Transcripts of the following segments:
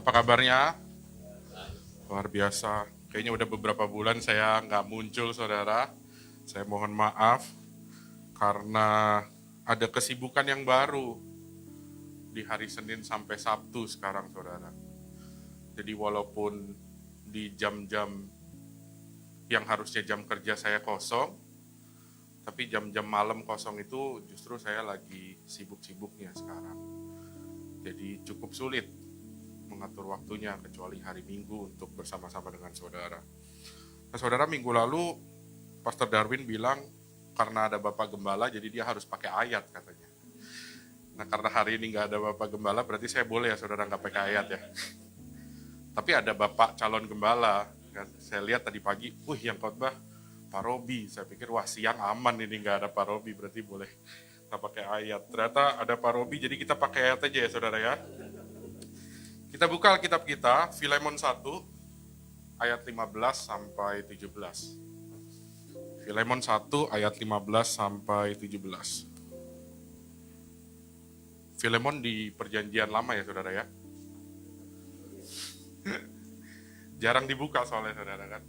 Apa kabarnya? Luar biasa. Kayaknya udah beberapa bulan saya nggak muncul, saudara. Saya mohon maaf karena ada kesibukan yang baru di hari Senin sampai Sabtu sekarang, saudara. Jadi walaupun di jam-jam yang harusnya jam kerja saya kosong, tapi jam-jam malam kosong itu justru saya lagi sibuk-sibuknya sekarang. Jadi cukup sulit mengatur waktunya kecuali hari Minggu untuk bersama-sama dengan saudara. Nah, saudara, minggu lalu Pastor Darwin bilang karena ada Bapak Gembala jadi dia harus pakai ayat katanya. Nah, karena hari ini nggak ada Bapak Gembala berarti saya boleh ya saudara nggak pakai ayat ya. Tapi ada Bapak calon gembala. Kan? Saya lihat tadi pagi, yang khotbah Pak Robi. Saya pikir wah siang aman ini nggak ada Pak Robi berarti boleh nggak pakai ayat. Ternyata ada Pak Robi jadi kita pakai ayat aja ya saudara ya. Kita buka Alkitab kita, Filemon 1, ayat 15 sampai 17. Filemon 1, ayat 15 sampai 17. Filemon di perjanjian lama ya saudara ya. Jarang dibuka soalnya saudara kan.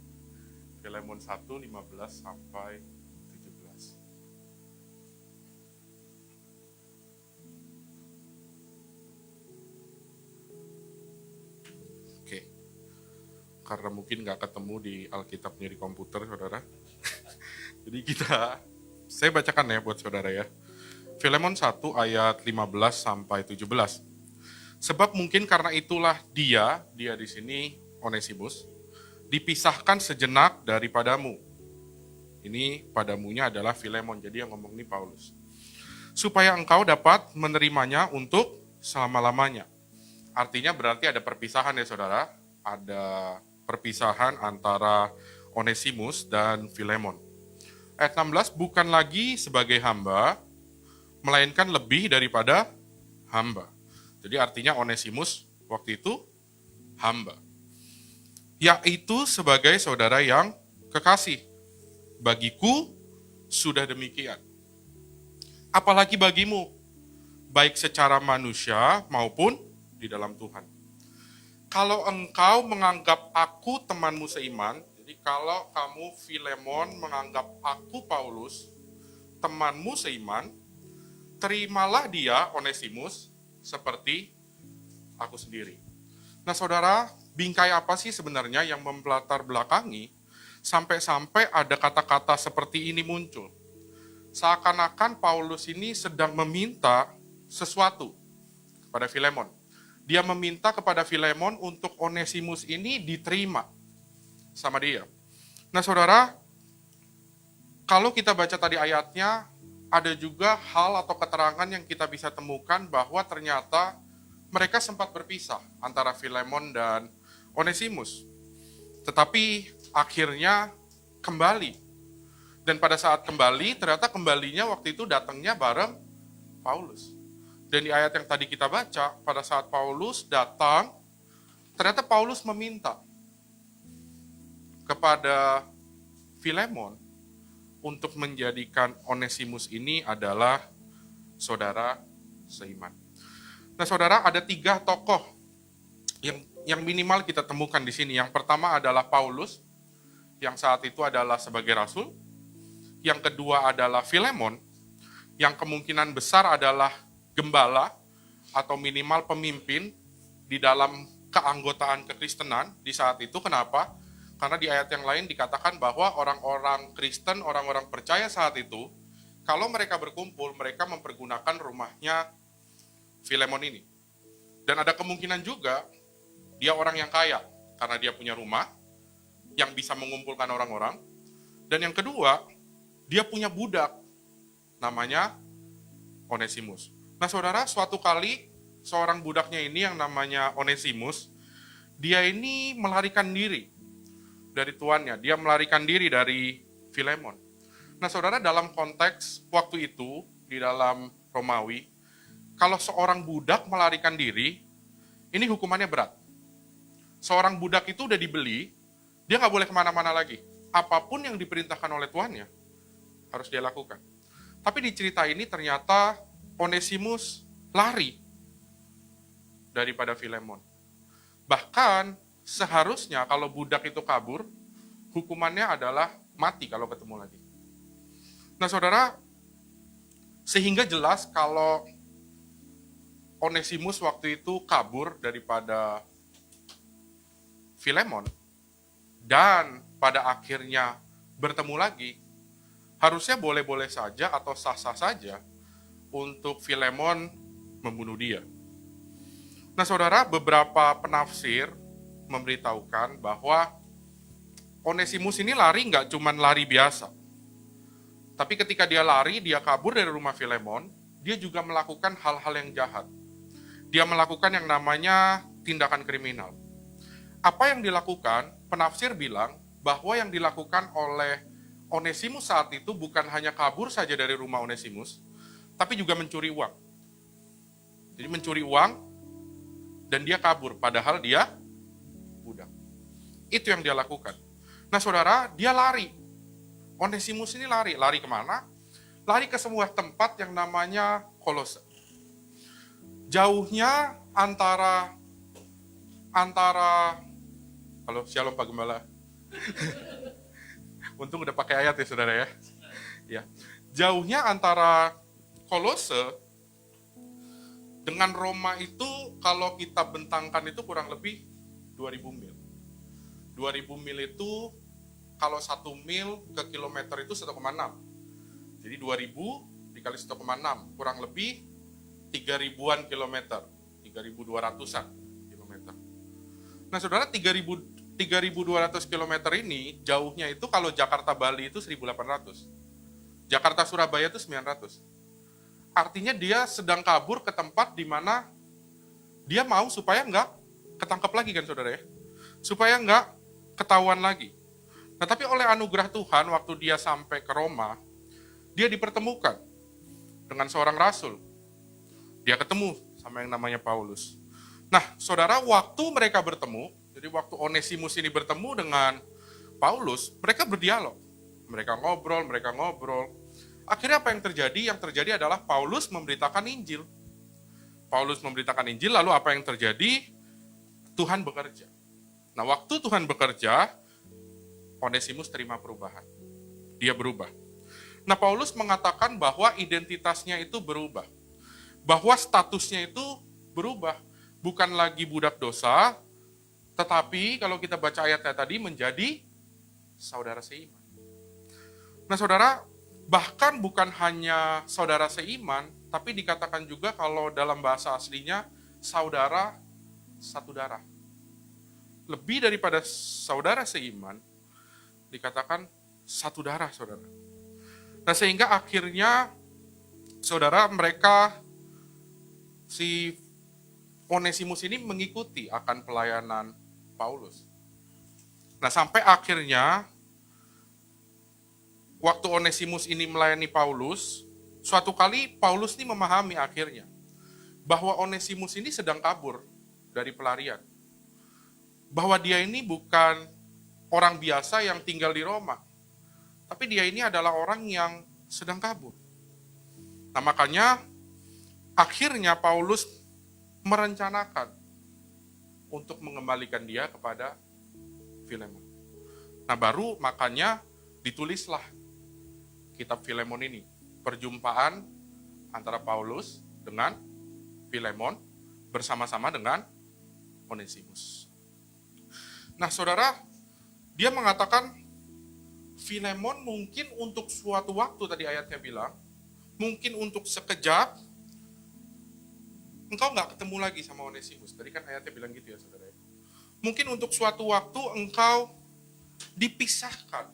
Filemon 1, 15 sampai 17. Oke. Karena mungkin nggak ketemu di Alkitabnya di komputer saudara. Jadi saya bacakan ya buat saudara ya. Filemon 1 ayat 15 sampai 17. Sebab mungkin karena itulah dia di sini Onesimus, dipisahkan sejenak daripadamu. Ini padamunya adalah Filemon, jadi yang ngomong ini Paulus. Supaya engkau dapat menerimanya untuk selama-lamanya. Artinya berarti ada perpisahan ya saudara, ada perpisahan antara Onesimus dan Filemon. Ayat 16, bukan lagi sebagai hamba, melainkan lebih daripada hamba. Jadi artinya Onesimus waktu itu hamba. Yaitu sebagai saudara yang kekasih. Bagiku sudah demikian. Apalagi bagimu, baik secara manusia maupun di dalam Tuhan. Kalau engkau menganggap aku temanmu seiman, jadi kalau kamu Filemon menganggap aku Paulus temanmu seiman, terimalah dia Onesimus seperti aku sendiri. Nah saudara, bingkai apa sih sebenarnya yang melatar belakangi sampai-sampai ada kata-kata seperti ini muncul? Seakan-akan Paulus ini sedang meminta sesuatu kepada Filemon. Dia meminta kepada Filemon untuk Onesimus ini diterima sama dia. Nah saudara, kalau kita baca tadi ayatnya, ada juga hal atau keterangan yang kita bisa temukan bahwa ternyata mereka sempat berpisah antara Filemon dan Onesimus. Tetapi akhirnya kembali. Dan pada saat kembali, ternyata kembalinya waktu itu datangnya bareng Paulus. Dan di ayat yang tadi kita baca, pada saat Paulus datang, ternyata Paulus meminta kepada Filemon untuk menjadikan Onesimus ini adalah saudara seiman. Nah saudara, ada 3 tokoh yang minimal kita temukan di sini. Yang pertama adalah Paulus, yang saat itu adalah sebagai rasul. Yang kedua adalah Filemon, yang kemungkinan besar adalah gembala atau minimal pemimpin di dalam keanggotaan kekristenan di saat itu. Kenapa? Karena di ayat yang lain dikatakan bahwa orang-orang Kristen, orang-orang percaya saat itu, kalau mereka berkumpul, mereka mempergunakan rumahnya Filemon ini. Dan ada kemungkinan juga dia orang yang kaya, karena dia punya rumah yang bisa mengumpulkan orang-orang. Dan yang kedua, dia punya budak, namanya Onesimus. Nah saudara, suatu kali seorang budaknya ini yang namanya Onesimus, dia ini melarikan diri dari tuannya, dia melarikan diri dari Filemon. Nah saudara, dalam konteks waktu itu, di dalam Romawi, kalau seorang budak melarikan diri, ini hukumannya berat. Seorang budak itu udah dibeli, dia nggak boleh kemana-mana lagi. Apapun yang diperintahkan oleh tuannya, harus dia lakukan. Tapi di cerita ini ternyata Onesimus lari daripada Filemon. Bahkan seharusnya kalau budak itu kabur, hukumannya adalah mati kalau ketemu lagi. Nah saudara, sehingga jelas kalau Onesimus waktu itu kabur daripada Filemon, dan pada akhirnya bertemu lagi, harusnya boleh-boleh saja atau sah-sah saja untuk Filemon membunuh dia. Nah saudara, beberapa penafsir memberitahukan bahwa Onesimus ini lari nggak cuma lari biasa. Tapi ketika dia lari, dia kabur dari rumah Filemon, dia juga melakukan hal-hal yang jahat. Dia melakukan yang namanya tindakan kriminal. Apa yang dilakukan, penafsir bilang bahwa yang dilakukan oleh Onesimus saat itu bukan hanya kabur saja dari rumah Onesimus, tapi juga mencuri uang. Jadi mencuri uang, dan dia kabur, padahal dia budak. Itu yang dia lakukan. Nah saudara, dia lari. Onesimus ini lari. Lari kemana? Lari ke sebuah tempat yang namanya Kolose. Jauhnya antara halo, shalom Pak Gembala. Untung udah pakai ayat ya saudara ya. Ya. Jauhnya antara Kolose dengan Roma itu kalau kita bentangkan itu kurang lebih 2000 mil. 2000 mil itu kalau 1 mil ke kilometer itu 1,6. Jadi 2000 dikali 1,6 kurang lebih 3000-an kilometer, 3200-an kilometer. Nah saudara, 3200 kilometer ini jauhnya itu kalau Jakarta Bali itu 1800. Jakarta Surabaya itu 900. Artinya dia sedang kabur ke tempat di mana dia mau supaya nggak ketangkep lagi kan saudara ya. Supaya nggak ketahuan lagi. Nah tapi oleh anugerah Tuhan waktu dia sampai ke Roma, dia dipertemukan dengan seorang rasul. Dia ketemu sama yang namanya Paulus. Nah saudara, waktu mereka bertemu, jadi waktu Onesimus ini bertemu dengan Paulus, mereka berdialog. Mereka ngobrol. Akhirnya apa yang terjadi? Yang terjadi adalah Paulus memberitakan Injil. Paulus memberitakan Injil, lalu apa yang terjadi? Tuhan bekerja. Nah, waktu Tuhan bekerja, Onesimus terima perubahan. Dia berubah. Nah, Paulus mengatakan bahwa identitasnya itu berubah. Bahwa statusnya itu berubah. Bukan lagi budak dosa, tetapi kalau kita baca ayatnya tadi menjadi saudara seiman. Nah, saudara, bahkan bukan hanya saudara seiman, tapi dikatakan juga kalau dalam bahasa aslinya saudara satu darah. Lebih daripada saudara seiman, dikatakan satu darah, saudara. Nah, sehingga akhirnya saudara, si Onesimus ini mengikuti akan pelayanan Paulus. Nah, sampai akhirnya waktu Onesimus ini melayani Paulus, suatu kali Paulus ini memahami akhirnya bahwa Onesimus ini sedang kabur dari pelarian. Bahwa dia ini bukan orang biasa yang tinggal di Roma, tapi dia ini adalah orang yang sedang kabur. Nah, makanya akhirnya Paulus merencanakan untuk mengembalikan dia kepada Filemon. Nah, baru makanya ditulislah kitab Filemon ini, perjumpaan antara Paulus dengan Filemon bersama-sama dengan Onesimus. Nah, saudara, dia mengatakan Filemon mungkin untuk suatu waktu, tadi ayatnya bilang, mungkin untuk sekejap, engkau nggak ketemu lagi sama Onesimus. Tadi kan ayatnya bilang gitu ya, saudara. Mungkin untuk suatu waktu engkau dipisahkan.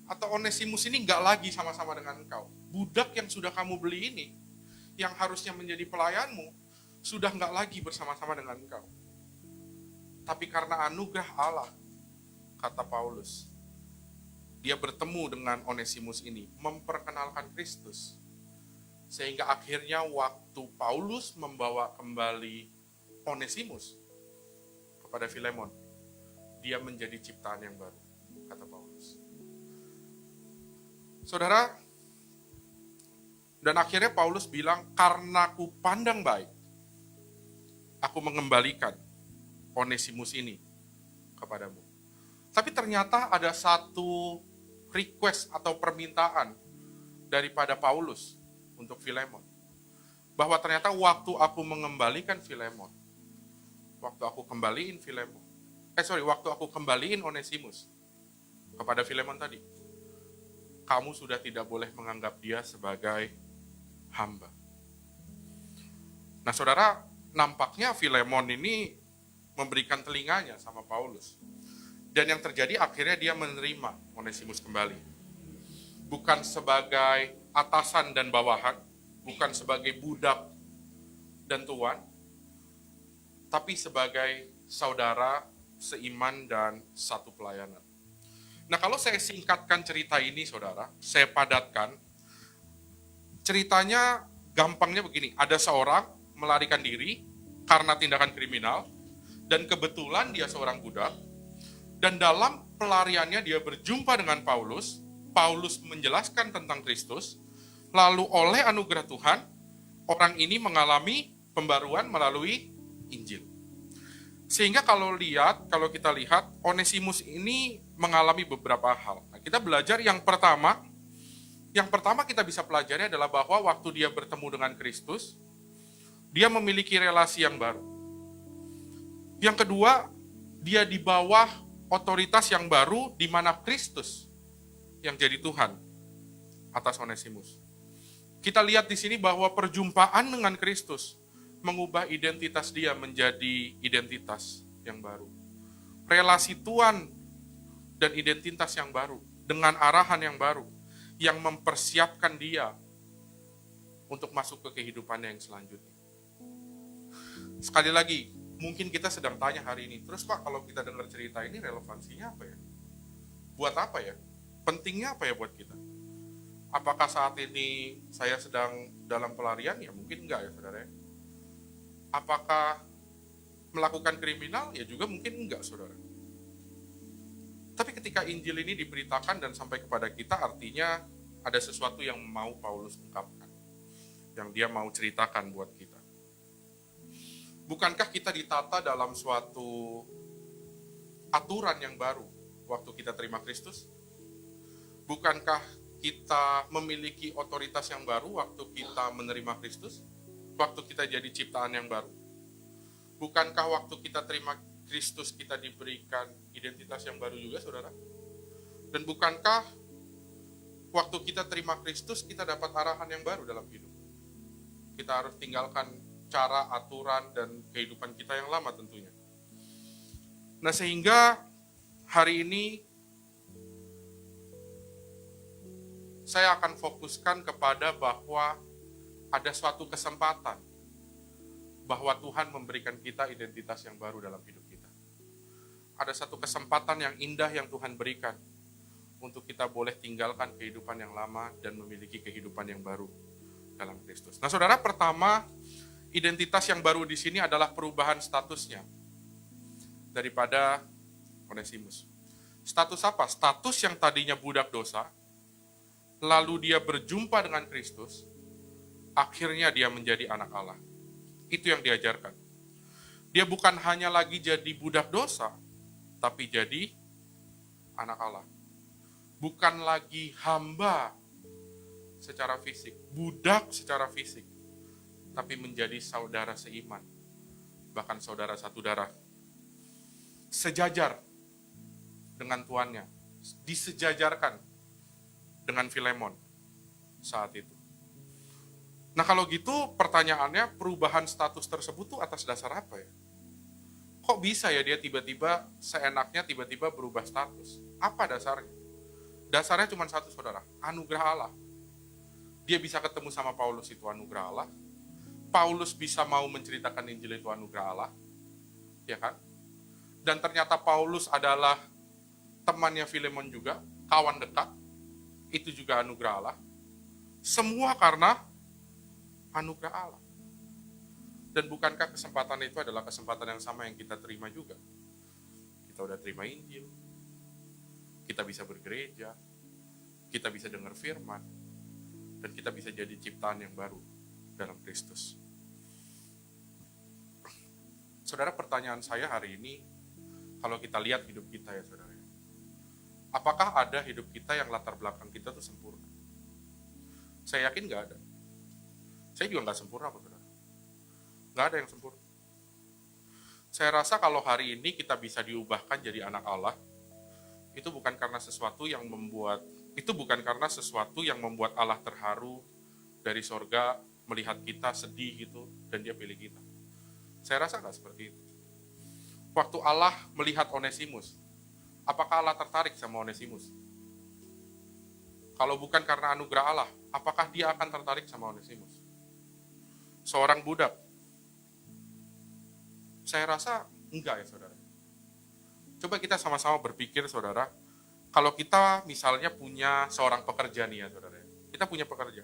Atau Onesimus ini nggak lagi sama-sama dengan engkau. Budak yang sudah kamu beli ini, yang harusnya menjadi pelayanmu, sudah nggak lagi bersama-sama dengan engkau. Tapi karena anugerah Allah, kata Paulus, dia bertemu dengan Onesimus ini, memperkenalkan Kristus. Sehingga akhirnya waktu Paulus membawa kembali Onesimus kepada Filemon, dia menjadi ciptaan yang baru, kata Paulus. Saudara, dan akhirnya Paulus bilang, karena ku pandang baik, aku mengembalikan Onesimus ini kepadamu. Tapi ternyata ada satu request atau permintaan daripada Paulus untuk Filemon. Bahwa ternyata waktu aku mengembalikan Filemon, waktu aku kembaliin Onesimus kepada Filemon tadi, kamu sudah tidak boleh menganggap dia sebagai hamba. Nah saudara, nampaknya Filemon ini memberikan telinganya sama Paulus. Dan yang terjadi akhirnya dia menerima Onesimus kembali. Bukan sebagai atasan dan bawahan, bukan sebagai budak dan tuan, tapi sebagai saudara seiman dan satu pelayanan. Nah kalau saya singkatkan cerita ini saudara, saya padatkan, ceritanya gampangnya begini, ada seorang melarikan diri karena tindakan kriminal, dan kebetulan dia seorang budak, dan dalam pelariannya dia berjumpa dengan Paulus, Paulus menjelaskan tentang Kristus, lalu oleh anugerah Tuhan, orang ini mengalami pembaruan melalui Injil. Sehingga kalau kita lihat, Onesimus ini mengalami beberapa hal. Nah, kita belajar yang pertama kita bisa pelajari adalah bahwa waktu dia bertemu dengan Kristus, dia memiliki relasi yang baru. Yang kedua, dia di bawah otoritas yang baru di mana Kristus yang jadi Tuhan atas Onesimus. Kita lihat di sini bahwa perjumpaan dengan Kristus mengubah identitas dia menjadi identitas yang baru. Relasi Tuhan dan identitas yang baru dengan arahan yang baru yang mempersiapkan dia untuk masuk ke kehidupannya yang selanjutnya. Sekali lagi, mungkin kita sedang tanya hari ini, terus Pak, kalau kita dengar cerita ini relevansinya apa ya? Buat apa ya? Pentingnya apa ya buat kita? Apakah saat ini saya sedang dalam pelarian? Ya mungkin enggak ya saudara. Apakah melakukan kriminal? Ya juga mungkin enggak saudara. Tapi ketika Injil ini diberitakan dan sampai kepada kita, artinya ada sesuatu yang mau Paulus ungkapkan, yang dia mau ceritakan buat kita. Bukankah kita ditata dalam suatu aturan yang baru waktu kita terima Kristus? Bukankah kita memiliki otoritas yang baru waktu kita menerima Kristus? Waktu kita jadi ciptaan yang baru? Bukankah waktu kita terima Kristus kita diberikan identitas yang baru juga, saudara? Dan bukankah waktu kita terima Kristus kita dapat arahan yang baru dalam hidup? Kita harus tinggalkan cara, aturan, dan kehidupan kita yang lama tentunya. Nah sehingga hari ini saya akan fokuskan kepada bahwa ada suatu kesempatan bahwa Tuhan memberikan kita identitas yang baru dalam hidup kita. Ada satu kesempatan yang indah yang Tuhan berikan untuk kita boleh tinggalkan kehidupan yang lama dan memiliki kehidupan yang baru dalam Kristus. Nah saudara, pertama, identitas yang baru di sini adalah perubahan statusnya daripada Onesimus. Status apa? Status yang tadinya budak dosa, lalu dia berjumpa dengan Kristus, akhirnya dia menjadi anak Allah. Itu yang diajarkan. Dia bukan hanya lagi jadi budak dosa, tapi jadi anak Allah. Bukan lagi hamba secara fisik, budak secara fisik, tapi menjadi saudara seiman, bahkan saudara satu darah. Sejajar dengan tuannya, disejajarkan dengan Filemon saat itu. Nah kalau gitu pertanyaannya, perubahan status tersebut tuh atas dasar apa ya? Kok bisa ya dia tiba-tiba seenaknya tiba-tiba berubah status? Apa dasarnya? Dasarnya cuma satu saudara, anugerah Allah. Dia bisa ketemu sama Paulus, itu anugerah Allah. Paulus bisa mau menceritakan Injil, itu anugerah Allah, ya kan? Dan ternyata Paulus adalah temannya Filemon juga, kawan dekat, itu juga anugerah Allah. Semua karena anugerah Allah. Dan bukankah kesempatan itu adalah kesempatan yang sama yang kita terima juga? Kita udah terima Injil, kita bisa bergereja, kita bisa dengar firman, dan kita bisa jadi ciptaan yang baru dalam Kristus. Saudara, pertanyaan saya hari ini, kalau kita lihat hidup kita ya saudara, apakah ada hidup kita yang latar belakang kita tuh sempurna? Saya yakin nggak ada. Saya juga nggak sempurna kok saudara. Nggak ada yang sempurna. Saya rasa kalau hari ini kita bisa diubahkan jadi anak Allah, itu bukan karena sesuatu yang membuat Allah terharu dari sorga melihat kita sedih gitu dan dia pilih kita. Saya rasa nggak seperti itu. Waktu Allah melihat Onesimus, apakah Allah tertarik sama Onesimus? Kalau bukan karena anugerah Allah, apakah dia akan tertarik sama Onesimus? Seorang budak, saya rasa enggak ya saudara. Coba kita sama-sama berpikir saudara, kalau kita misalnya punya seorang pekerja nih ya saudara, kita punya pekerja.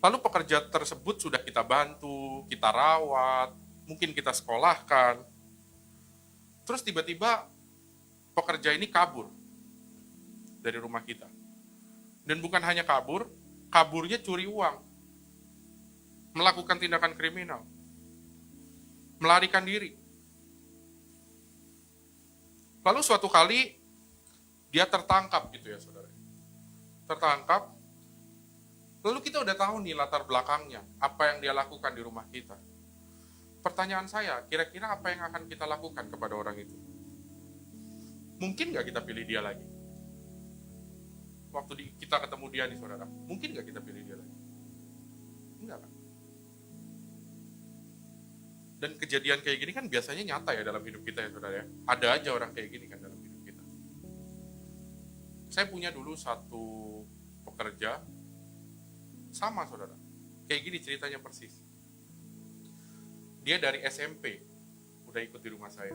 Lalu pekerja tersebut sudah kita bantu, kita rawat, mungkin kita sekolahkan. Terus tiba-tiba pekerja ini kabur dari rumah kita. Dan bukan hanya kabur, kaburnya curi uang. Melakukan tindakan kriminal. Melarikan diri. Lalu suatu kali dia tertangkap gitu ya saudara. Tertangkap. Lalu kita udah tahu nih latar belakangnya, apa yang dia lakukan di rumah kita. Pertanyaan saya, kira-kira apa yang akan kita lakukan kepada orang itu? Mungkin nggak kita pilih dia lagi? Waktu kita ketemu dia nih saudara, mungkin nggak kita pilih dia lagi? Enggak kan? Dan kejadian kayak gini kan biasanya nyata ya dalam hidup kita ya saudara ya. Ada aja orang kayak gini kan dalam hidup kita. Saya punya dulu satu pekerja, sama saudara, kayak gini ceritanya persis. Dia dari SMP, udah ikut di rumah saya.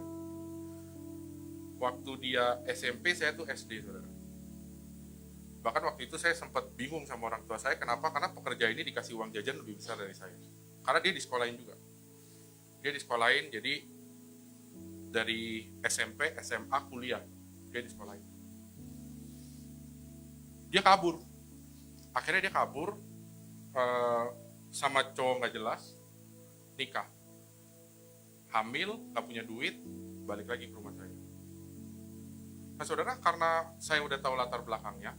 Waktu dia SMP, saya tuh SD saudara. Bahkan waktu itu saya sempat bingung sama orang tua saya, kenapa? Karena pekerja ini dikasih uang jajan lebih besar dari saya. Karena dia disekolahin juga. Dia disekolahin, jadi dari SMP, SMA, kuliah, dia disekolahin. Dia kabur. Akhirnya dia kabur sama cowok nggak jelas, nikah. Hamil, nggak punya duit, balik lagi ke rumah saya. Nah saudara, karena saya udah tahu latar belakangnya,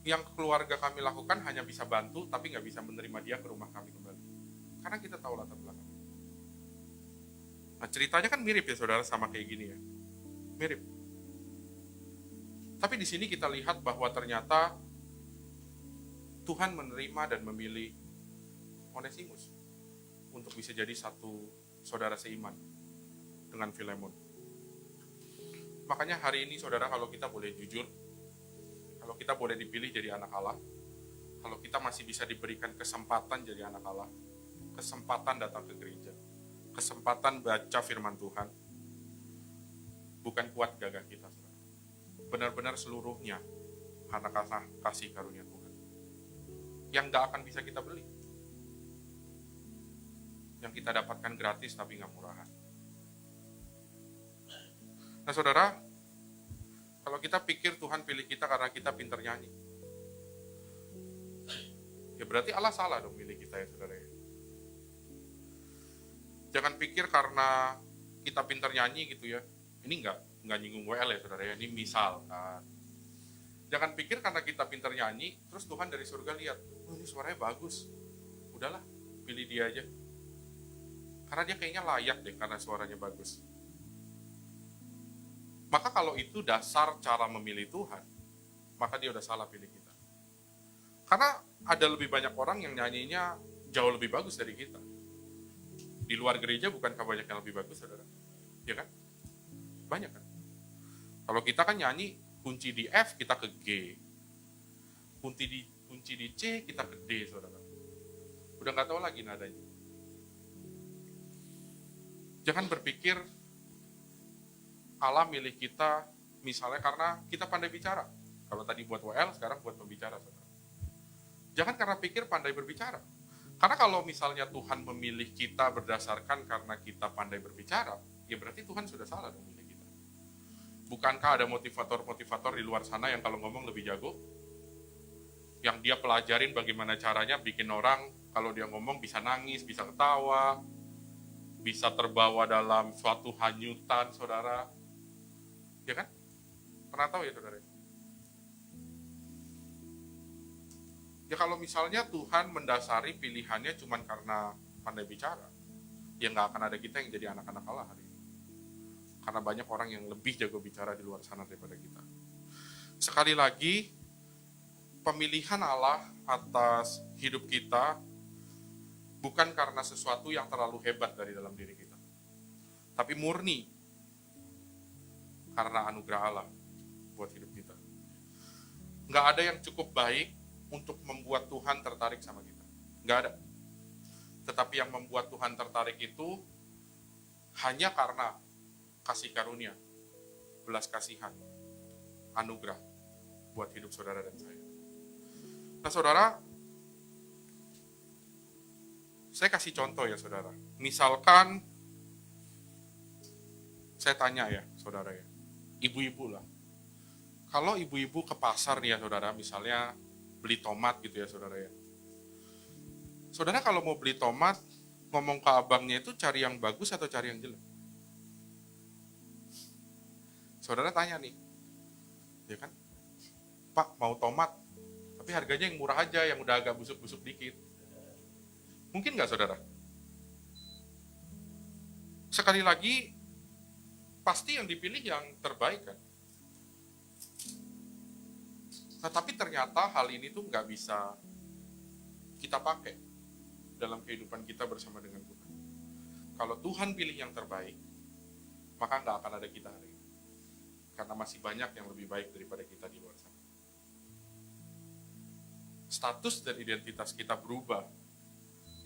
yang keluarga kami lakukan hanya bisa bantu, tapi nggak bisa menerima dia ke rumah kami kembali. Karena kita tahu latar belakang. Nah ceritanya kan mirip ya saudara sama kayak gini ya. Mirip. Tapi di sini kita lihat bahwa ternyata Tuhan menerima dan memilih Onesimus untuk bisa jadi satu saudara seiman dengan Filemon. Makanya hari ini saudara, kalau kita boleh jujur, kalau kita boleh dipilih jadi anak Allah, kalau kita masih bisa diberikan kesempatan jadi anak Allah, kesempatan datang ke gereja, kesempatan baca firman Tuhan, bukan kuat gagah kita, saudara. Benar-benar seluruhnya karena kasih karunia Tuhan yang gak akan bisa kita beli, yang kita dapatkan gratis tapi gak murahan. Nah saudara, kalau kita pikir Tuhan pilih kita karena kita pintar nyanyi, ya berarti Allah salah dong milih kita ya saudara. Jangan pikir karena kita pintar nyanyi gitu ya. Ini nggak nyinggung WL ya saudara ya. Ini misal kan. Jangan pikir karena kita pintar nyanyi, terus Tuhan dari surga lihat, oh ini suaranya bagus, udahlah pilih dia aja. Karena dia kayaknya layak deh karena suaranya bagus. Maka kalau itu dasar cara memilih Tuhan, maka dia udah salah pilih kita. Karena ada lebih banyak orang yang nyanyinya jauh lebih bagus dari kita. Di luar gereja bukankah banyak yang lebih bagus, saudara? Ya kan? Banyak kan? Kalau kita kan nyanyi kunci di F, kita ke G. Kunci di C, kita ke D, saudara. Udah nggak tahu lagi nadanya. Jangan berpikir Allah milih kita misalnya karena kita pandai bicara. Kalau tadi buat WL, sekarang buat pembicara, saudara. Jangan karena pikir pandai berbicara. Karena kalau misalnya Tuhan memilih kita berdasarkan karena kita pandai berbicara, ya berarti Tuhan sudah salah dong milih kita. Bukankah ada motivator-motivator di luar sana yang kalau ngomong lebih jago? Yang dia pelajarin bagaimana caranya bikin orang kalau dia ngomong bisa nangis, bisa ketawa. bisa terbawa dalam suatu hanyutan, saudara. Ya kan? Pernah tahu ya, saudara? Ya kalau misalnya Tuhan mendasari pilihannya cuma karena pandai bicara, ya nggak akan ada kita yang jadi anak-anak Allah hari ini. Karena banyak orang yang lebih jago bicara di luar sana daripada kita. Sekali lagi, pemilihan Allah atas hidup kita bukan karena sesuatu yang terlalu hebat dari dalam diri kita, tapi murni karena anugerah Allah buat hidup kita. Nggak ada yang cukup baik untuk membuat Tuhan tertarik sama kita. Nggak ada. Tetapi yang membuat Tuhan tertarik itu hanya karena kasih karunia, belas kasihan, anugerah buat hidup saudara dan saya. Nah saudara, saya kasih contoh ya saudara. Misalkan, saya tanya ya saudara ya, ibu-ibu lah. Kalau ibu-ibu ke pasar nih ya saudara, misalnya beli tomat gitu ya saudara ya. Saudara kalau mau beli tomat, ngomong ke abangnya itu cari yang bagus atau cari yang jelek? Saudara tanya nih, ya kan? Pak mau tomat, tapi harganya yang murah aja, yang udah agak busuk-busuk dikit. Mungkin nggak saudara? Sekali lagi, pasti yang dipilih yang terbaik kan? Nah tapi ternyata hal ini tuh nggak bisa kita pakai dalam kehidupan kita bersama dengan Tuhan. Kalau Tuhan pilih yang terbaik, maka nggak akan ada kita hari ini. Karena masih banyak yang lebih baik daripada kita di luar sana. Status dan identitas kita berubah.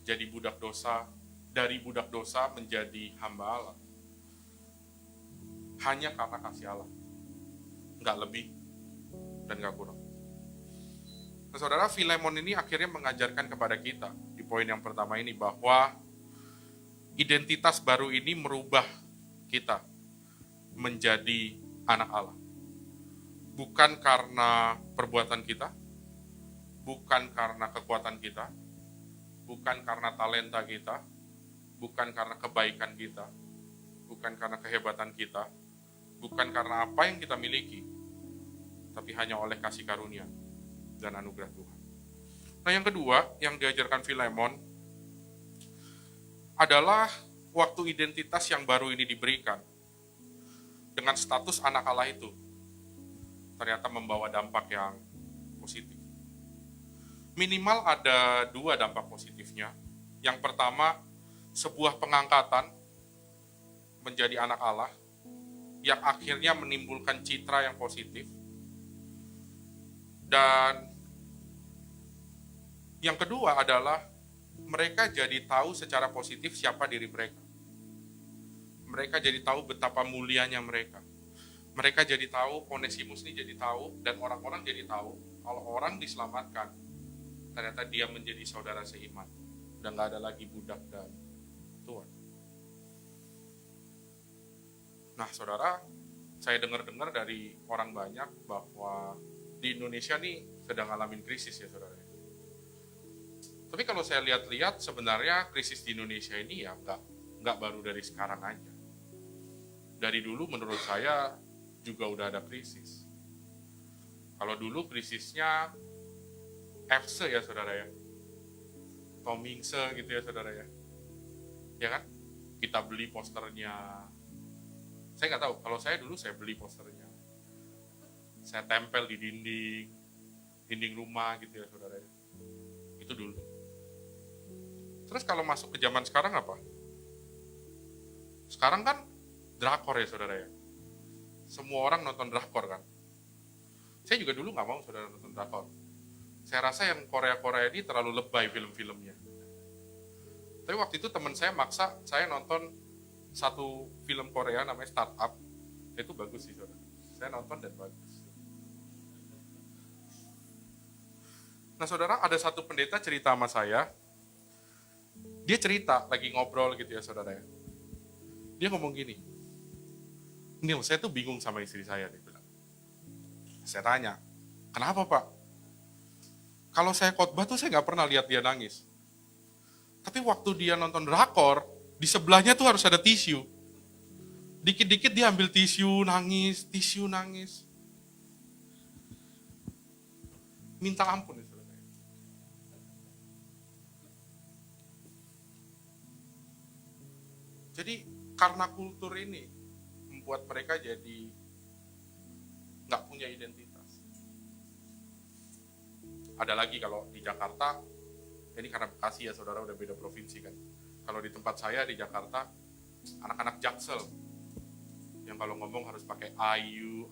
Jadi budak dosa, dari budak dosa menjadi hamba Allah. Hanya karena kasih Allah. Nggak lebih dan nggak kurang. Nah, saudara, Filemon ini akhirnya mengajarkan kepada kita di poin yang pertama ini bahwa identitas baru ini merubah kita menjadi anak Allah. Bukan karena perbuatan kita, bukan karena kekuatan kita, bukan karena talenta kita, bukan karena kebaikan kita, bukan karena kehebatan kita, bukan karena apa yang kita miliki, tapi hanya oleh kasih karunia dan anugerah Tuhan. Nah yang kedua, yang diajarkan Filemon adalah waktu identitas yang baru ini diberikan dengan status anak Allah itu ternyata membawa dampak yang positif. Minimal ada 2 dampak positifnya. Yang pertama, sebuah pengangkatan menjadi anak Allah yang akhirnya menimbulkan citra yang positif. Dan yang kedua adalah mereka jadi tahu secara positif siapa diri mereka. Mereka jadi tahu betapa mulianya mereka. Mereka jadi tahu, Onesimus ini jadi tahu, dan orang-orang jadi tahu kalau orang diselamatkan, ternyata dia menjadi saudara seiman. Dan gak ada lagi budak dan tuan. Nah saudara, saya dengar-dengar dari orang banyak bahwa di Indonesia nih sedang ngalamin krisis ya saudara. Tapi kalau saya lihat-lihat sebenarnya krisis di Indonesia ini ya nggak baru dari sekarang aja. Dari dulu menurut saya juga udah ada krisis. Kalau dulu krisisnya FC ya saudara ya, Tomingse gitu ya saudara ya, ya kan? Kita beli posternya. Saya nggak tahu. Kalau saya dulu saya beli posternya, saya tempel di dinding rumah gitu ya saudara ya. Itu dulu. Terus kalau masuk ke zaman sekarang apa? Sekarang kan drakor ya saudara ya. Semua orang nonton drakor kan. Saya juga dulu nggak mau saudara nonton drakor. Saya rasa yang Korea-Korea ini terlalu lebay film-filmnya. Tapi waktu itu teman saya maksa saya nonton satu film Korea namanya Startup. Itu bagus sih saudara. Saya nonton dan bagus. Nah saudara, ada satu pendeta cerita sama saya. Dia cerita lagi ngobrol gitu ya saudara ya. Dia ngomong gini, Nil, saya tuh bingung sama istri saya, dia bilang. Saya tanya, kenapa pak? Kalau saya khotbah tuh saya nggak pernah lihat dia nangis. Tapi waktu dia nonton drakor, Di sebelahnya tuh harus ada tisu. Dikit-dikit dia ambil tisu, nangis. Minta ampun. Jadi karena kultur ini membuat mereka jadi nggak punya identitas. Ada lagi kalau di Jakarta, ini karena Bekasi ya saudara, udah beda provinsi kan. Kalau di tempat saya di Jakarta, anak-anak Jaksel yang kalau ngomong harus pakai ayu.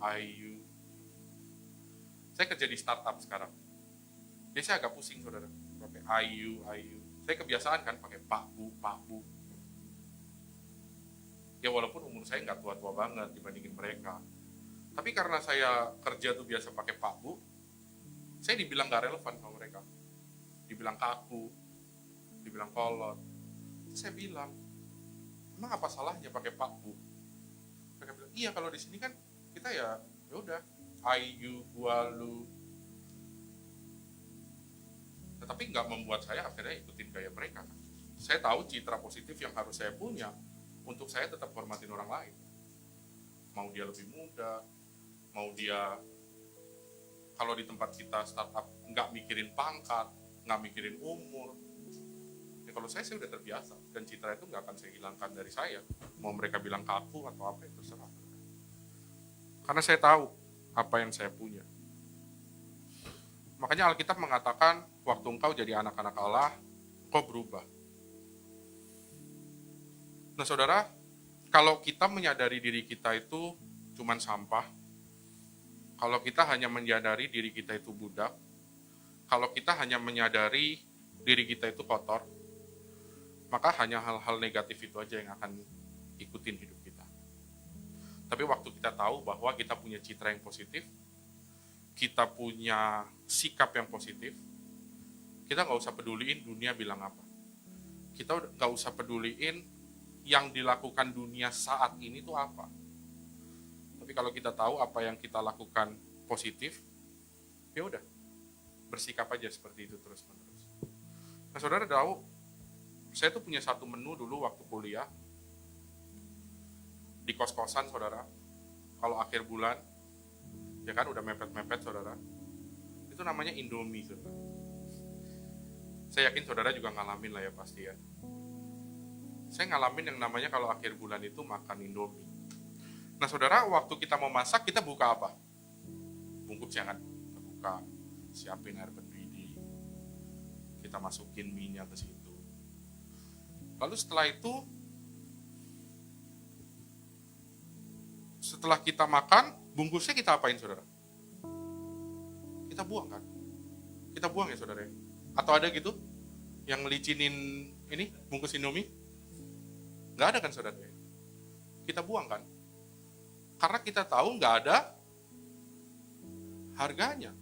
Saya kerja di startup sekarang. Jadi saya agak pusing saudara, pakai ayu. Saya kebiasaan kan pakai pak bu. Ya walaupun umur saya nggak tua-tua banget dibandingin mereka. Tapi karena saya kerja tuh biasa pakai pak bu, saya dibilang nggak relevan sama mereka. Dibilang kaku, dibilang kolot. Terus saya bilang, emang apa salahnya pakai pak bu? Mereka bilang, iya kalau di sini kan kita ya udah, ayu, gua, lu. Tetapi nggak membuat saya akhirnya ikutin gaya mereka. Saya tahu citra positif yang harus saya punya untuk saya tetap hormatin orang lain. Mau dia lebih muda, mau dia, kalau di tempat kita startup nggak mikirin pangkat, nggak mikirin umur. Ya kalau saya udah terbiasa, dan citra itu nggak akan saya hilangkan dari saya. Mau mereka bilang kaku atau apa, itu terserah. Karena saya tahu apa yang saya punya. Makanya Alkitab mengatakan, waktu engkau jadi anak-anak Allah, kau berubah. Nah saudara, kalau kita menyadari diri kita itu cuman sampah, kalau kita hanya menyadari diri kita itu budak, kalau kita hanya menyadari diri kita itu kotor, maka hanya hal-hal negatif itu aja yang akan ikutin hidup kita. Tapi waktu kita tahu bahwa kita punya citra yang positif, kita punya sikap yang positif, kita nggak usah peduliin dunia bilang apa. Kita nggak usah peduliin yang dilakukan dunia saat ini itu apa. Tapi kalau kita tahu apa yang kita lakukan positif, ya udah, bersikap aja seperti itu terus-menerus. Nah saudara tahu, saya tuh punya satu menu dulu waktu kuliah, di kos-kosan saudara, kalau akhir bulan, ya kan udah mepet-mepet saudara, itu namanya Indomie saudara. Saya yakin saudara juga ngalamin lah ya pasti ya. Saya ngalamin yang namanya kalau akhir bulan itu makan Indomie. Nah saudara, waktu kita mau masak, kita buka apa? Bungkusnya kan, kita buka, siapin air mendidih, kita masukin minyak ke situ. Lalu setelah kita makan, bungkusnya kita apain saudara? Kita buang kan? Kita buang ya saudara. Atau ada gitu yang ngelicinin ini bungkus Indomie? Nggak ada kan saudara? Kita buang kan? Karena kita tahu nggak ada harganya,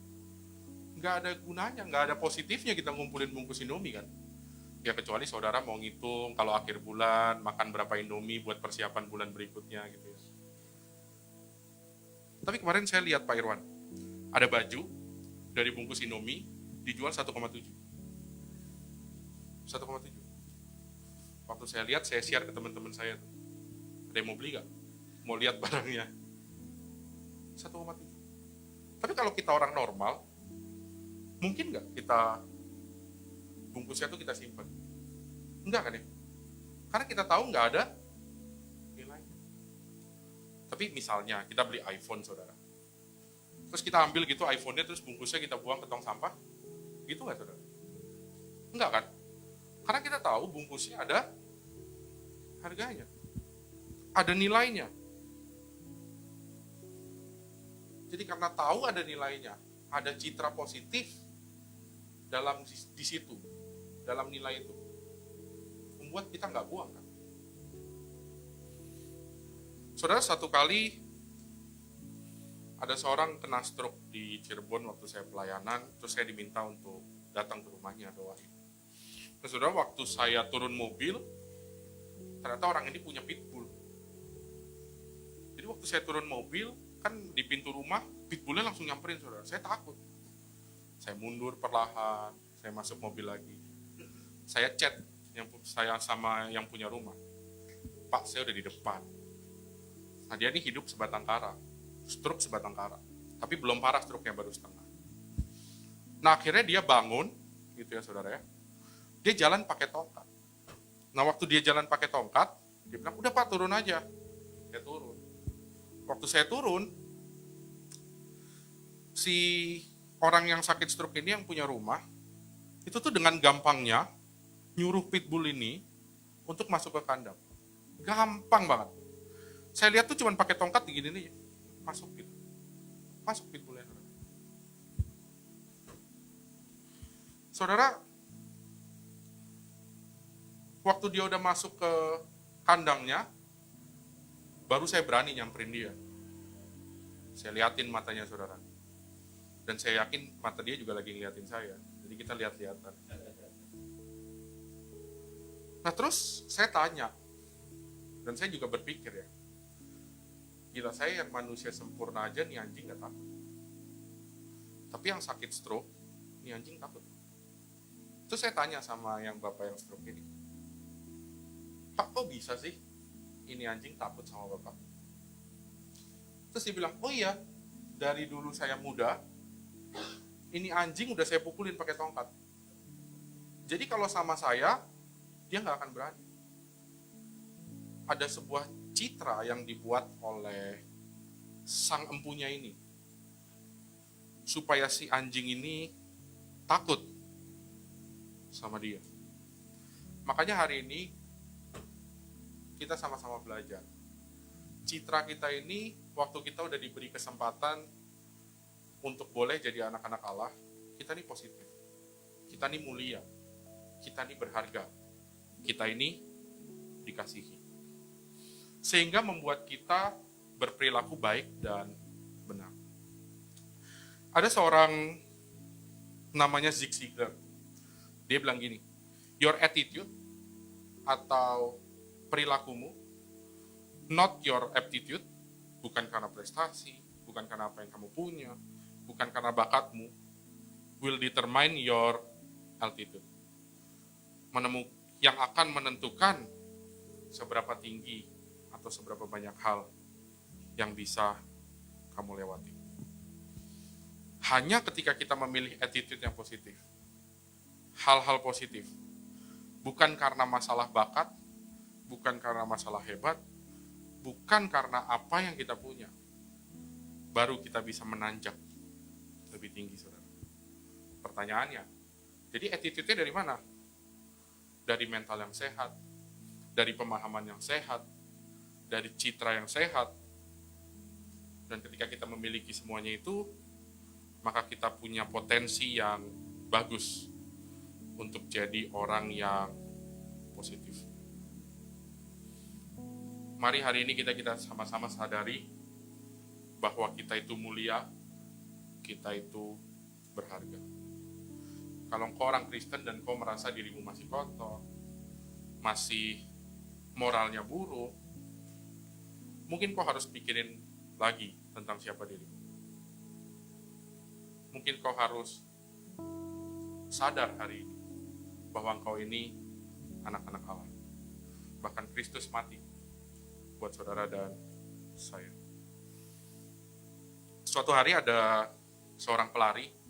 nggak ada gunanya, nggak ada positifnya kita ngumpulin bungkus Indomie kan? Ya kecuali saudara mau ngitung kalau akhir bulan makan berapa Indomie buat persiapan bulan berikutnya gitu ya. Tapi kemarin saya lihat Pak Irwan, ada baju dari bungkus Indomie dijual 1,7. 1,7. Waktu saya lihat, saya share ke teman-teman saya tuh. Ada yang mau beli gak? Mau lihat barangnya? 1,7. Tapi kalau kita orang normal, mungkin gak kita bungkusnya tuh kita simpan? Enggak kan ya? Karena kita tahu nggak ada nilainya. Tapi misalnya kita beli iPhone saudara, terus kita ambil gitu iPhone-nya, terus bungkusnya kita buang ke tong sampah, gitu nggak saudara? Enggak kan? Karena kita tahu bungkusnya ada harganya, ada nilainya. Jadi karena tahu ada nilainya, ada citra positif dalam di situ, dalam nilai itu, membuat kita nggak buang kan. Saudara, satu kali ada seorang kena stroke di Cirebon waktu saya pelayanan, terus saya diminta untuk datang ke rumahnya doain. Nah, saudara, waktu saya turun mobil, ternyata orang ini punya pitbull. Jadi waktu saya turun mobil, kan di pintu rumah, pitbullnya langsung nyamperin saudara. Saya takut. Saya mundur perlahan, saya masuk mobil lagi. Saya chat saya sama yang punya rumah. Pak, saya udah di depan. Nah, dia ini hidup sebatang kara, stroke sebatang kara, tapi belum parah, stroke-nya baru setengah. Nah, akhirnya dia bangun, gitu ya saudara ya, dia jalan pakai tongkat. Nah, waktu dia jalan pakai tongkat, dia bilang, udah Pak, turun aja. Saya turun. Waktu saya turun, si orang yang sakit stroke ini yang punya rumah, itu tuh dengan gampangnya nyuruh pitbull ini untuk masuk ke kandang. Gampang banget. Saya lihat tuh cuma pakai tongkat begini nih, masuk gitu. Masuk pitbullnya. Saudara, waktu dia udah masuk ke kandangnya, baru saya berani nyamperin dia. Saya liatin matanya saudara. Dan saya yakin mata dia juga lagi ngeliatin saya. Jadi kita lihat-lihatan. Nah terus saya tanya, dan saya juga berpikir ya, gila, saya yang manusia sempurna aja nih anjing gak takut. Tapi yang sakit stroke, nih anjing takut. Terus saya tanya sama yang bapak yang stroke ini, Pak, kok bisa sih ini anjing takut sama bapak? Terus dia bilang, oh iya, dari dulu saya muda, ini anjing udah saya pukulin pakai tongkat. Jadi kalau sama saya, dia nggak akan berani. Ada sebuah citra yang dibuat oleh sang empunya ini, supaya si anjing ini takut sama dia. Makanya hari ini kita sama-sama belajar. Citra kita ini, waktu kita udah diberi kesempatan untuk boleh jadi anak-anak Allah, kita ini positif. Kita ini mulia. Kita ini berharga. Kita ini dikasihi. Sehingga membuat kita berperilaku baik dan benar. Ada seorang namanya Zig Ziglar. Dia bilang gini, your attitude atau perilakumu, not your aptitude, bukan karena prestasi, bukan karena apa yang kamu punya, bukan karena bakatmu, will determine your altitude. Yang akan menentukan seberapa tinggi atau seberapa banyak hal yang bisa kamu lewati. Hanya ketika kita memilih attitude yang positif, hal-hal positif, bukan karena masalah bakat, bukan karena masalah hebat, bukan karena apa yang kita punya, baru kita bisa menanjak lebih tinggi, saudara. Pertanyaannya, jadi attitude-nya dari mana? Dari mental yang sehat, dari pemahaman yang sehat, dari citra yang sehat. Dan ketika kita memiliki semuanya itu, maka kita punya potensi yang bagus untuk jadi orang yang positif. Mari hari ini kita sama-sama sadari bahwa kita itu mulia, kita itu berharga. Kalau engkau orang Kristen dan kau merasa dirimu masih kotor, masih moralnya buruk, mungkin kau harus pikirin lagi tentang siapa dirimu. Mungkin kau harus sadar hari ini bahwa engkau ini anak-anak Allah. Bahkan Kristus mati buat saudara dan saya. Suatu hari ada seorang pelari.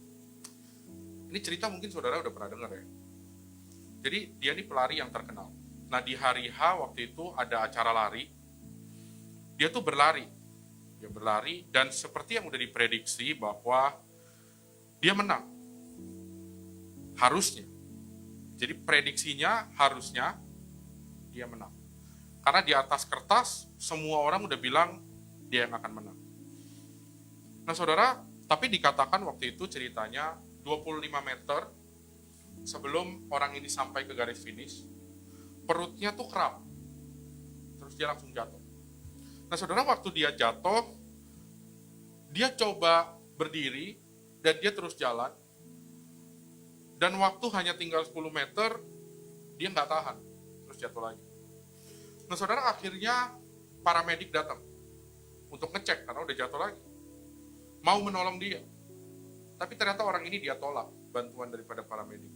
Ini cerita mungkin saudara udah pernah dengar ya. Jadi dia ini pelari yang terkenal. Nah di hari H waktu itu ada acara lari. Dia tuh berlari. Dia berlari dan seperti yang udah diprediksi bahwa dia menang. Harusnya. Jadi prediksinya harusnya dia menang. Karena di atas kertas semua orang udah bilang dia yang akan menang. Nah saudara, tapi dikatakan waktu itu ceritanya 25 meter sebelum orang ini sampai ke garis finish, perutnya tuh kram. Terus dia langsung jatuh. Nah saudara, waktu dia jatuh, dia coba berdiri dan dia terus jalan. Dan waktu hanya tinggal 10 meter, dia nggak tahan. Terus jatuh lagi. Nah saudara, akhirnya paramedik datang untuk ngecek karena udah jatuh lagi. Mau menolong dia. Tapi ternyata orang ini dia tolak bantuan daripada paramedik.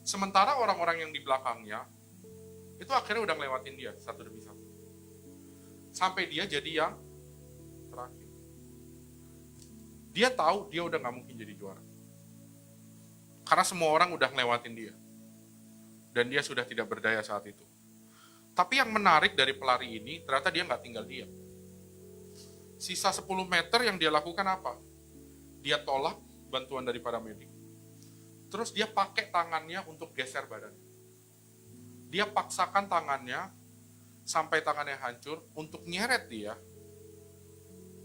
Sementara orang-orang yang di belakangnya, itu akhirnya udah ngelewatin dia satu demi satu. sampai dia jadi yang terakhir. Dia tahu dia udah gak mungkin jadi juara. Karena semua orang udah ngelewatin dia. Dan dia sudah tidak berdaya saat itu. Tapi yang menarik dari pelari ini, ternyata dia gak tinggal diam. Sisa 10 meter yang dia lakukan apa? Dia tolak bantuan dari para medik. Terus dia pakai tangannya untuk geser badannya. Dia paksakan tangannya sampai tangannya hancur untuk nyeret dia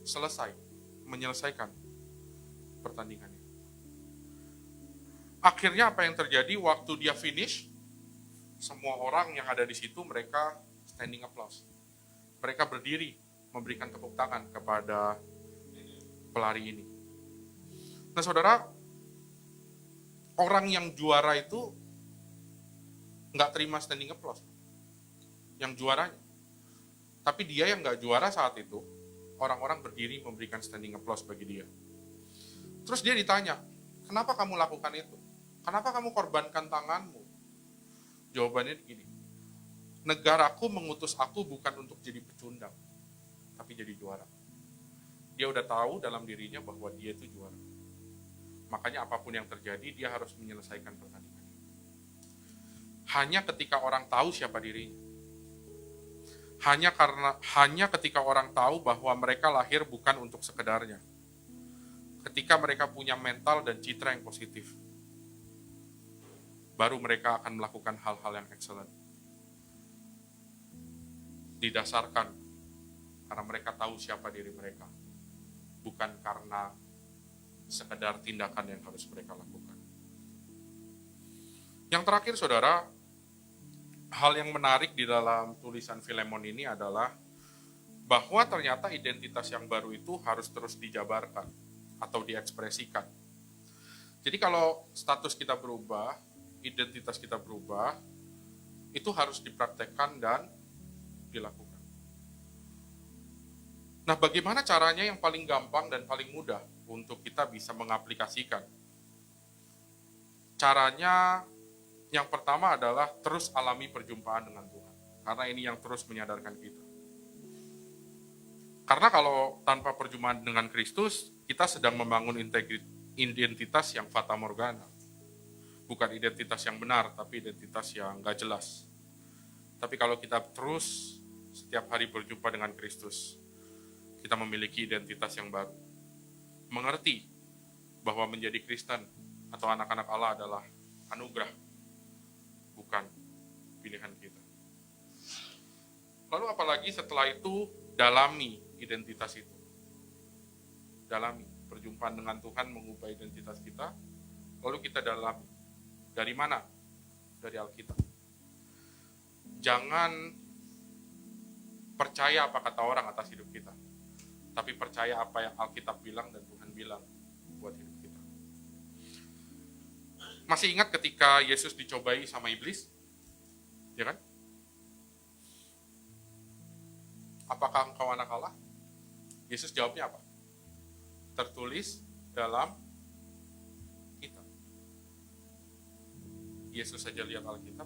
selesai, menyelesaikan pertandingannya. Akhirnya apa yang terjadi waktu dia finish, semua orang yang ada di situ mereka standing applause. Mereka berdiri memberikan tepuk tangan kepada pelari ini. Nah saudara, orang yang juara itu nggak terima standing applause. Yang juaranya. Tapi dia yang nggak juara saat itu, orang-orang berdiri memberikan standing applause bagi dia. Terus dia ditanya, kenapa kamu lakukan itu? Kenapa kamu korbankan tanganmu? Jawabannya gini, negaraku mengutus aku bukan untuk jadi pecundang, tapi jadi juara. Dia udah tahu dalam dirinya bahwa dia itu juara. Makanya apapun yang terjadi, dia harus menyelesaikan pertandingan. Hanya ketika orang tahu siapa dirinya. Hanya ketika orang tahu bahwa mereka lahir bukan untuk sekedarnya. Ketika mereka punya mental dan citra yang positif, baru mereka akan melakukan hal-hal yang excellent. Didasarkan karena mereka tahu siapa diri mereka, bukan karena sekedar tindakan yang harus mereka lakukan. Yang terakhir, saudara, hal yang menarik di dalam tulisan Filemon ini adalah bahwa ternyata identitas yang baru itu harus terus dijabarkan atau diekspresikan. Jadi kalau status kita berubah, identitas kita berubah, itu harus dipraktekkan dan dilakukan. Nah, bagaimana caranya yang paling gampang dan paling mudah untuk kita bisa mengaplikasikan? Caranya yang pertama adalah terus alami perjumpaan dengan Tuhan. Karena ini yang terus menyadarkan kita. Karena kalau tanpa perjumpaan dengan Kristus, kita sedang membangun identitas yang fata morgana. Bukan identitas yang benar, tapi identitas yang gak jelas. Tapi kalau kita terus setiap hari berjumpa dengan Kristus, kita memiliki identitas yang baru. Mengerti bahwa menjadi Kristen atau anak-anak Allah adalah anugerah, bukan pilihan kita. Lalu apalagi setelah itu, dalami identitas itu. Dalami, perjumpaan dengan Tuhan mengubah identitas kita, lalu kita dalami. Dari mana? Dari Alkitab. Jangan percaya apa kata orang atas hidup kita, tapi percaya apa yang Alkitab bilang dan Tuhan bilang buat hidup kita. Masih ingat ketika Yesus dicobai sama iblis? Ya kan? Apakah engkau anak Allah? Yesus jawabnya apa? Tertulis dalam kitab. Yesus saja lihat Alkitab,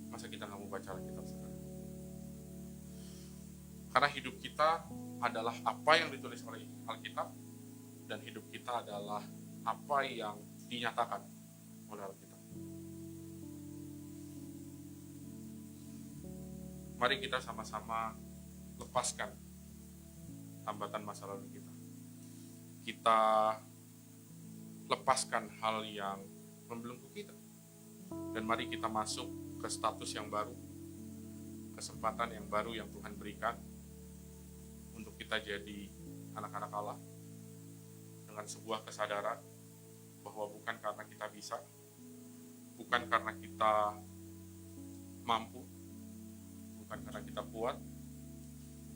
masa kita nggak mau baca Alkitab sekarang? Karena hidup kita adalah apa yang ditulis oleh Alkitab, dan hidup kita adalah apa yang dinyatakan oleh Alkitab. Mari kita sama-sama lepaskan hambatan masa lalu kita. Kita lepaskan hal yang membelenggu kita. Dan mari kita masuk ke status yang baru, kesempatan yang baru yang Tuhan berikan untuk kita jadi anak-anak Allah dengan sebuah kesadaran bahwa bukan karena kita bisa, bukan karena kita mampu, bukan karena kita kuat,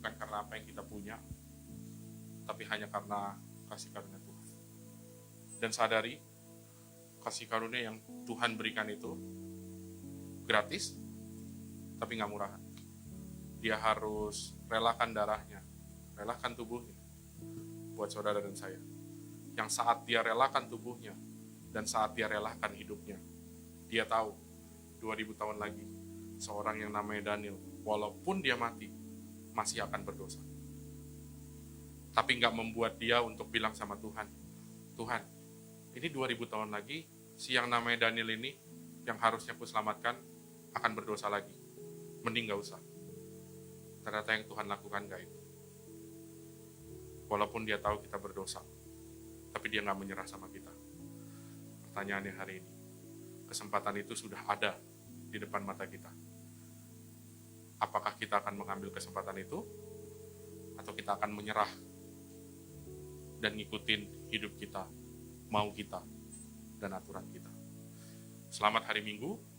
bukan karena apa yang kita punya, tapi hanya karena kasih karunia Tuhan. Dan sadari, kasih karunia yang Tuhan berikan itu gratis, tapi gak murahan. Dia harus relakan darahnya, relakan tubuhnya buat saudara dan saya. Yang saat dia relakan tubuhnya dan saat dia relakan hidupnya, dia tahu 2000 tahun lagi seorang yang namanya Daniel, walaupun dia mati, masih akan berdosa. Tapi nggak membuat dia untuk bilang sama Tuhan, Tuhan, ini 2000 tahun lagi, si yang namanya Daniel ini, yang harusnya aku selamatkan, akan berdosa lagi. Mending nggak usah. Ternyata yang Tuhan lakukan nggak itu. Walaupun dia tahu kita berdosa, tapi dia nggak menyerah sama kita. Pertanyaannya hari ini, kesempatan itu sudah ada di depan mata kita. Apakah kita akan mengambil kesempatan itu, atau kita akan menyerah dan ngikutin hidup kita, mau kita, dan aturan kita. Selamat hari Minggu.